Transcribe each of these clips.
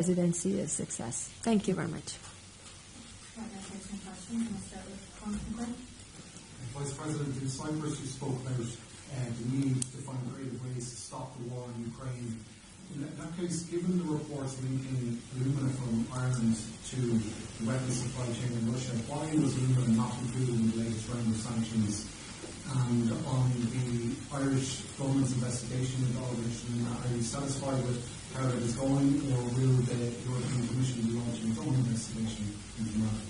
presidency a success. Thank you very much. Vice President, in Cyprus you spoke about the need to find creative ways to stop the war in Ukraine. In that case, given the reports linking alumina from Ireland to the weapons supply chain in Russia, why was alumina not included in the latest round of sanctions? And on the Irish government's investigation into Aughinish, are you satisfied with how it is going, or will the European Commission be launching its own investigation into the matter?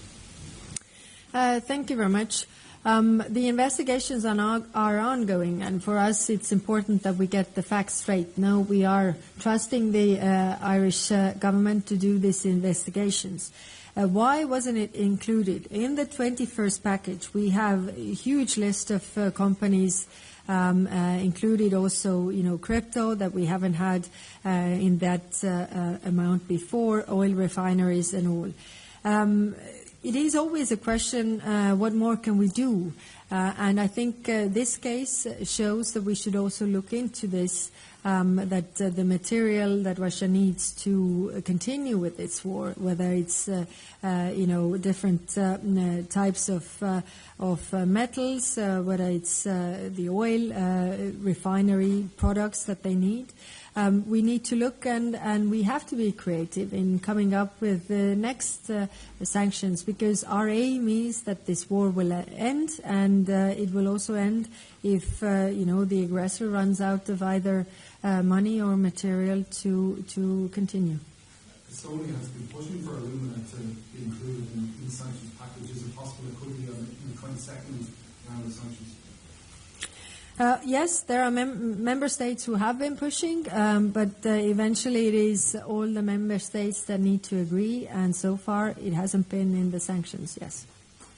Thank you very much. The investigations are ongoing, and for us it's important that we get the facts straight. Now we are trusting the Irish government to do these investigations. Why wasn't it included? In the 21st package we have a huge list of companies, included also, crypto that we haven't had in that amount before, oil refineries and all. It is always a question, what more can we do? And I think this case shows that we should also look into this, that the material that Russia needs to continue with its war, whether it's different types of metals, whether it's the oil refinery products that they need. We need to look and we have to be creative in coming up with the next sanctions, because our aim is that this war will end, and it will also end if the aggressor runs out of either money or material to continue. Estonia has been pushing for alumina to be included in the sanctions package. Is it possible it could be in the 22nd round of sanctions? Yes, there are member states who have been pushing, but eventually it is all the member states that need to agree, and so far it hasn't been in the sanctions, yes.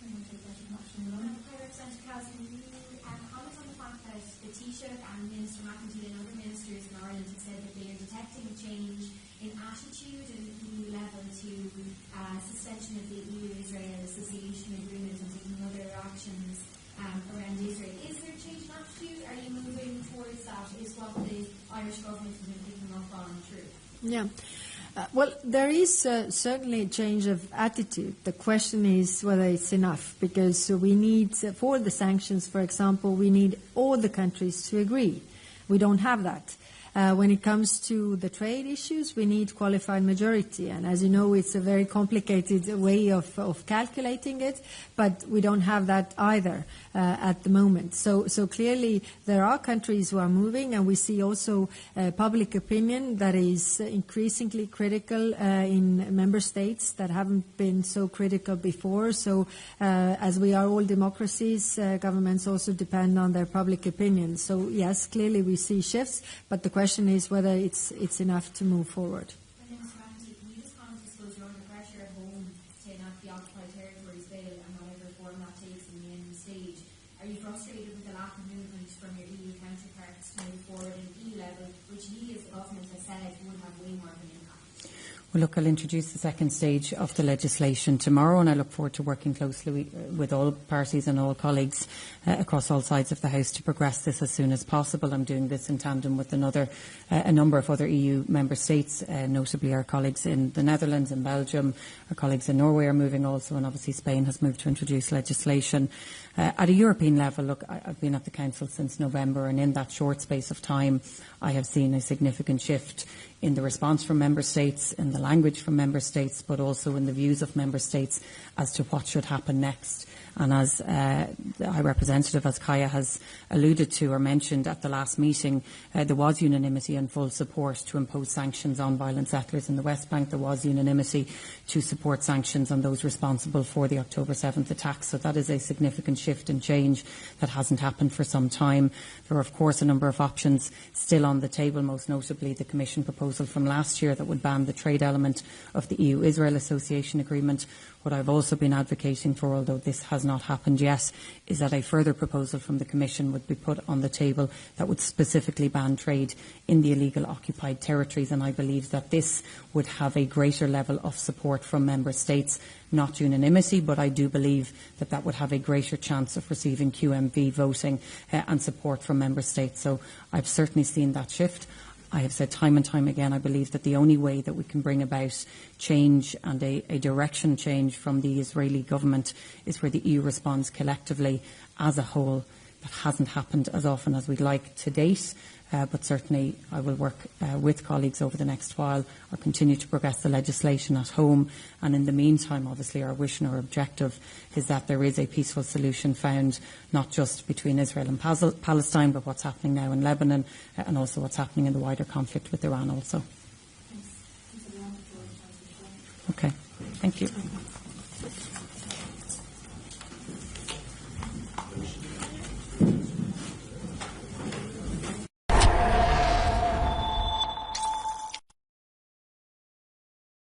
Representative Kallas, can you comment on the fact that the Taoiseach and Minister McEntee and other ministers in Ireland have said that they are detecting a change in attitude at the EU level to suspension of the EU-Israel Association Agreement and taking other actions around Israel? Is there a change in attitude? Are you moving towards that? Is what the Irish government has been picking up on true? Yeah. Well, there is certainly a change of attitude. The question is whether it's enough, because we need, for the sanctions, for example, we need all the countries to agree. We don't have that. When it comes to the trade issues, we need qualified majority. And as you know, it's a very complicated way of calculating it, but we don't have that either at the moment. So clearly there are countries who are moving, and we see also public opinion that is increasingly critical in member states that haven't been so critical before. So as we are all democracies, governments also depend on their public opinion. So yes, clearly we see shifts, but the question is whether it's enough to move forward. And Mr. McEntee, can you just comment, I suppose you're under pressure at home to enact the Occupied Territories Bill and whatever form that takes in the end stage. Are you frustrated with the lack of movement from your EU counterparts to move forward at EU level, which you as the government has said would have way more of an impact? Well, look, I'll introduce the second stage of the legislation tomorrow, and I look forward to working closely with all parties and all colleagues across all sides of the House to progress this as soon as possible. I'm doing this in tandem with a number of other EU member states, notably our colleagues in the Netherlands and Belgium. Our colleagues in Norway are moving also, and obviously Spain has moved to introduce legislation. At a European level, look, I've been at the Council since November, and in that short space of time I have seen a significant shift in the response from member states, in the language from member states, but also in the views of member states as to what should happen next. And as the High Representative, as Kaja has alluded to or mentioned at the last meeting, there was unanimity and full support to impose sanctions on violent settlers in the West Bank. There was unanimity to support sanctions on those responsible for the October 7th attacks. So that is a significant shift and change that hasn't happened for some time. There are, of course, a number of options still on the table, most notably the Commission proposal from last year that would ban the trade element of the EU-Israel Association Agreement. What I've also been advocating for, although this has not happened yet, is that a further proposal from the Commission would be put on the table that would specifically ban trade in the illegal occupied territories, and I believe that this would have a greater level of support from Member States. Not unanimity, but I do believe that that would have a greater chance of receiving QMV voting and support from Member States. So I've certainly seen that shift. I have said time and time again, I believe that the only way that we can bring about change and a direction change from the Israeli government is where the EU responds collectively as a whole. That hasn't happened as often as we'd like to date, but certainly I will work with colleagues over the next while or continue to progress the legislation at home. And in the meantime, obviously, our wish and our objective is that there is a peaceful solution found, not just between Israel and Palestine, but what's happening now in Lebanon and also what's happening in the wider conflict with Iran also. Okay, thank you.